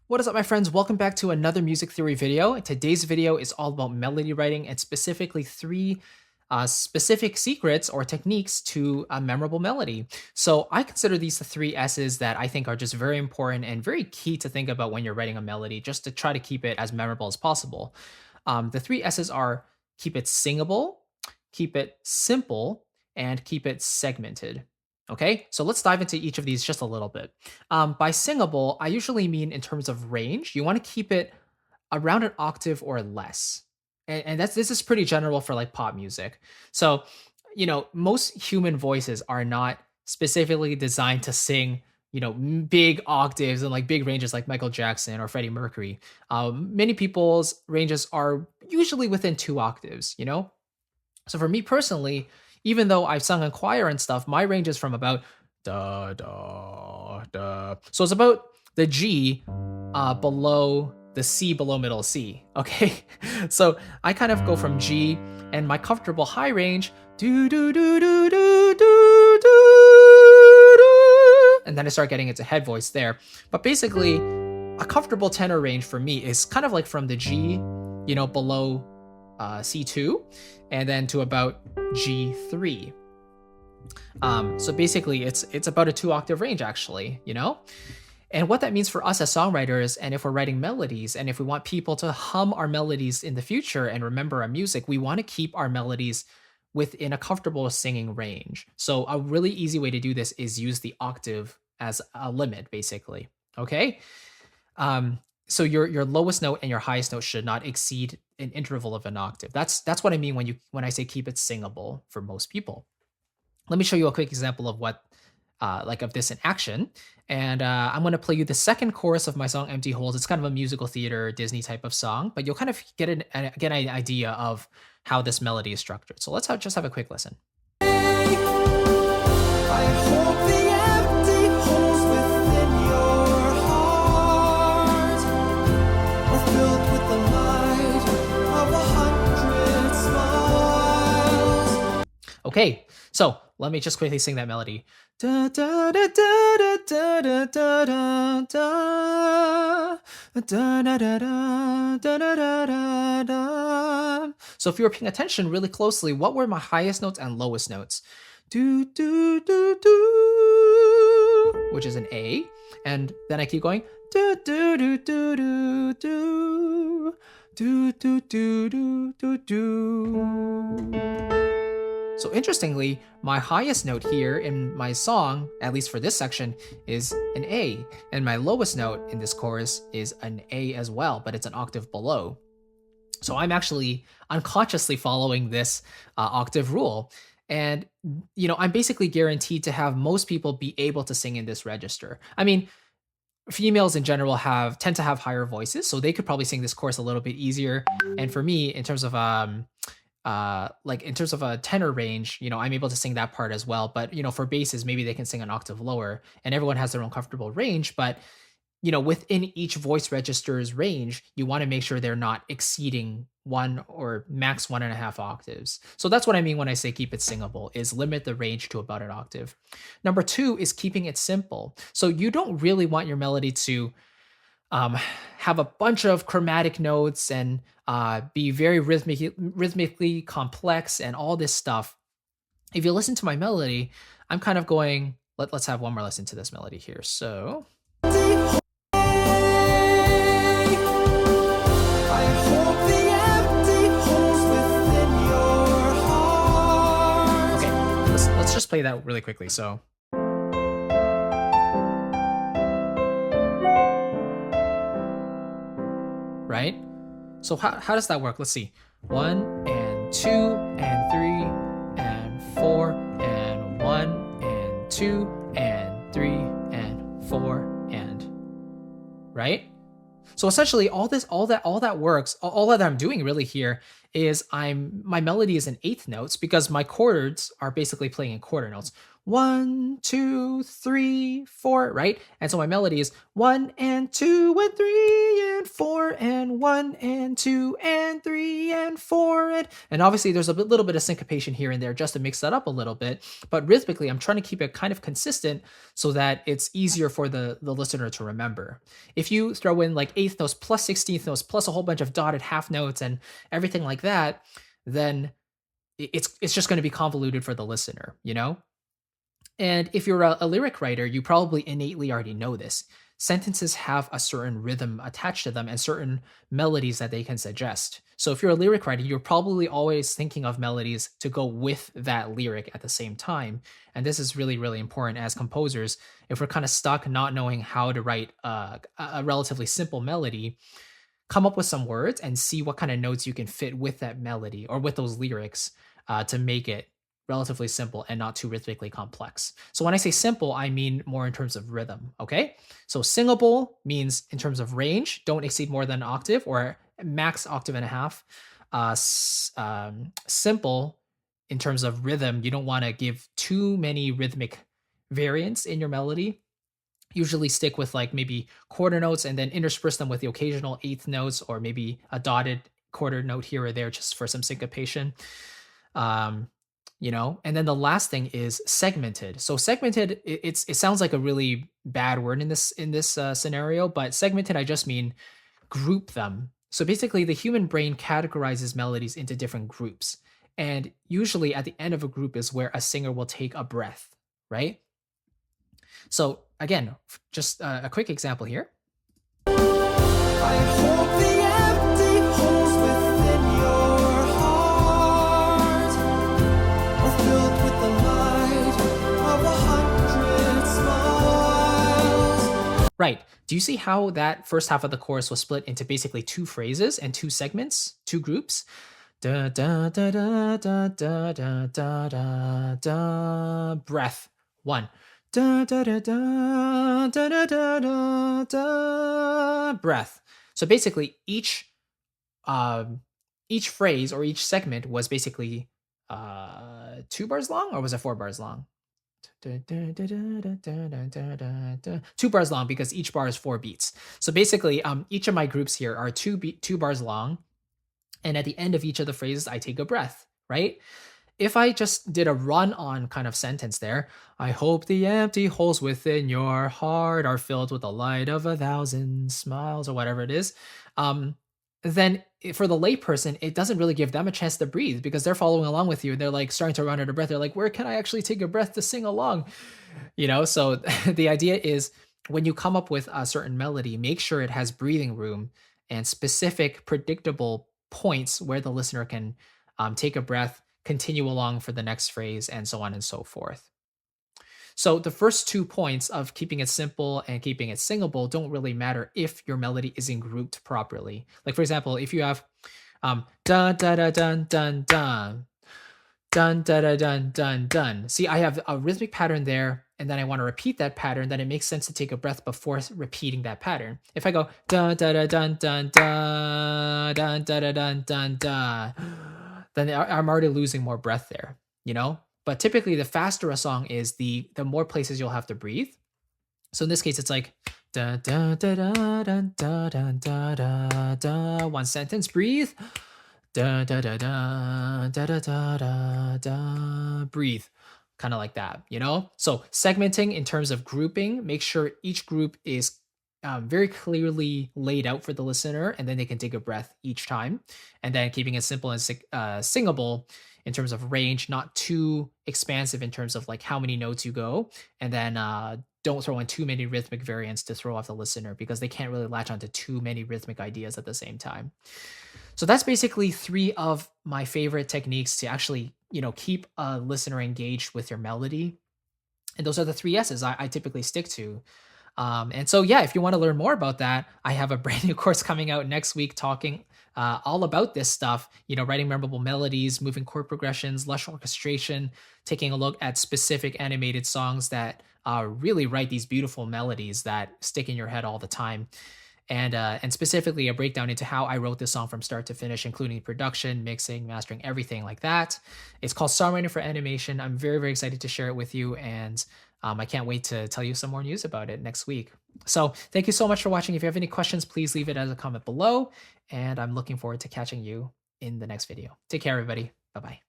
What is up, my friends? Welcome back to another music theory video. Today's video is all about melody writing and specifically three specific secrets or techniques to a memorable melody. So I consider these the three S's that I think are just very important and very key to think about when you're writing a melody, just to try to keep it as memorable as possible. The three S's are keep it singable, keep it simple, and keep it segmented. Okay, so let's dive into each of these just a little bit. By singable, I usually mean in terms of range. You want to keep it around an octave or less, and this is pretty general for like pop music. So, most human voices are not specifically designed to sing, big octaves and like big ranges like Michael Jackson or Freddie Mercury. Many people's ranges are usually within 2 octaves. So for me personally, even though I've sung in choir and stuff, my range is from about da da da. So it's about the G below the C below middle C. Okay, so I kind of go from G and my comfortable high range do do do do do do do, and then I start getting into head voice there. But basically, a comfortable tenor range for me is kind of like from the G, below C2, and then to about G3. So basically, it's about a 2 octave range, actually, And what that means for us as songwriters, and if we're writing melodies, and if we want people to hum our melodies in the future and remember our music, we want to keep our melodies within a comfortable singing range. So a really easy way to do this is use the octave as a limit, basically. Okay. So your lowest note and your highest note should not exceed an interval of an octave. That's what I mean when I say keep it singable for most people. Let me show you a quick example of what of this in action. And I'm going to play you the second chorus of my song Empty Holes. It's kind of a musical theater Disney type of song, but you'll kind of get an idea of how this melody is structured. So let's just have a quick listen. I hope the empty holes within your heart are filled with the light of 100 smiles. Okay, so let me just quickly sing that melody. Da, da, da, da, da, da, da, da, da, da, da, da, da, da, da, da. So if you were paying attention really closely, what were my highest notes and lowest notes? Do, do, do, do, which is an A. And then I keep going. Do, do, do, do, do, do, do, do, do, do, do. So interestingly, my highest note here in my song, at least for this section, is an A. And my lowest note in this chorus is an A as well, but it's an octave below. So I'm actually unconsciously following this octave rule. And, I'm basically guaranteed to have most people be able to sing in this register. I mean, females in general tend to have higher voices, so they could probably sing this chorus a little bit easier. And for me, in terms of a tenor range, I'm able to sing that part as well. But, for basses, maybe they can sing an octave lower, and everyone has their own comfortable range. But, within each voice register's range, you want to make sure they're not exceeding 1 or max 1.5 octaves. So that's what I mean when I say keep it singable, is limit the range to about an octave. Number 2 is keeping it simple. So you don't really want your melody to have a bunch of chromatic notes and be very rhythmically complex and all this stuff. If you listen to my melody, I'm kind of going, let's have one more listen to this melody here. So. Okay, let's just play that really quickly. So. Right? So how does that work? Let's see. 1 and 2 and 3 and 4 and 1 and 2 and 3 and 4 and, right? So essentially all that works, all that I'm doing really here is my melody is in eighth notes because my chords are basically playing in quarter notes. 1, 2, 3, 4, right? And so my melody is 1 and 2 and 3 and 4 and 1 and 2 and 3 and 4 and obviously there's a little bit of syncopation here and there just to mix that up a little bit. But rhythmically, I'm trying to keep it kind of consistent so that it's easier for the listener to remember. If you throw in like eighth notes plus 16th notes plus a whole bunch of dotted half notes and everything like that, then it's just going to be convoluted for the listener, you know? And if you're a lyric writer, you probably innately already know this. Sentences have a certain rhythm attached to them and certain melodies that they can suggest. So if you're a lyric writer, you're probably always thinking of melodies to go with that lyric at the same time. And this is really, really important as composers. If we're kind of stuck not knowing how to write a relatively simple melody, come up with some words and see what kind of notes you can fit with that melody or with those lyrics to make it relatively simple and not too rhythmically complex. So when I say simple, I mean more in terms of rhythm, okay? So singable means in terms of range, don't exceed more than an octave or max octave and a half. Simple in terms of rhythm, you don't want to give too many rhythmic variants in your melody. Usually stick with like maybe quarter notes and then intersperse them with the occasional eighth notes or maybe a dotted quarter note here or there just for some syncopation. And then the last thing is segmented. So segmented, it sounds like a really bad word in this scenario, but segmented, I just mean group them. So basically, the human brain categorizes melodies into different groups, and usually at the end of a group is where a singer will take a breath, right? So again, just a quick example here. I hope the empty holes within your heart are filled with the light of 100 smiles. Right. Do you see how that first half of the chorus was split into basically two phrases and two segments, two groups? Da da da da da da da da da breath. One. Da da da da da da da da da breath. So basically, each phrase or each segment was basically 2 bars long, or was it 4 bars long? 2 bars long because each bar is 4 beats. So basically, each of my groups here are 2 bars long, and at the end of each of the phrases, I take a breath, right? If I just did a run-on kind of sentence there, I hope the empty holes within your heart are filled with the light of 1,000 smiles, or whatever it is, then for the layperson, it doesn't really give them a chance to breathe because they're following along with you and they're like starting to run out of breath. They're like, where can I actually take a breath to sing along? So the idea is when you come up with a certain melody, make sure it has breathing room and specific predictable points where the listener can take a breath, continue along for the next phrase, and so on and so forth. So the first 2 points of keeping it simple and keeping it singable don't really matter if your melody isn't grouped properly. Like for example, if you have dun da da dun dun dun dun da da dun dun dun. See, I have a rhythmic pattern there, and then I want to repeat that pattern, then it makes sense to take a breath before repeating that pattern. If I go dun da da dun dun dun dun da da dun dun dun, then I'm already losing more breath there, But typically, the faster a song is, the more places you'll have to breathe. So in this case, it's like da da da da da da da da da da. One sentence, breathe. Da da da da da da da da da. Breathe, kind of like that, So segmenting in terms of grouping, make sure each group is very clearly laid out for the listener, and then they can take a breath each time. And then keeping it simple and singable in terms of range, not too expansive in terms of like how many notes you go, and then don't throw in too many rhythmic variants to throw off the listener because they can't really latch onto too many rhythmic ideas at the same time. So that's basically 3 of my favorite techniques to actually, keep a listener engaged with your melody. And those are the 3 S's I typically stick to. And so, yeah, if you want to learn more about that, I have a brand new course coming out next week talking all about this stuff, writing memorable melodies, moving chord progressions, lush orchestration, taking a look at specific animated songs that really write these beautiful melodies that stick in your head all the time. and specifically a breakdown into how I wrote this song from start to finish, including production, mixing, mastering, everything like that. It's called Songwriting for Animation. I'm very, very excited to share it with you, and I can't wait to tell you some more news about it next week. So thank you so much for watching. If you have any questions, please leave it as a comment below, and I'm looking forward to catching you in the next video. Take care, everybody. Bye bye.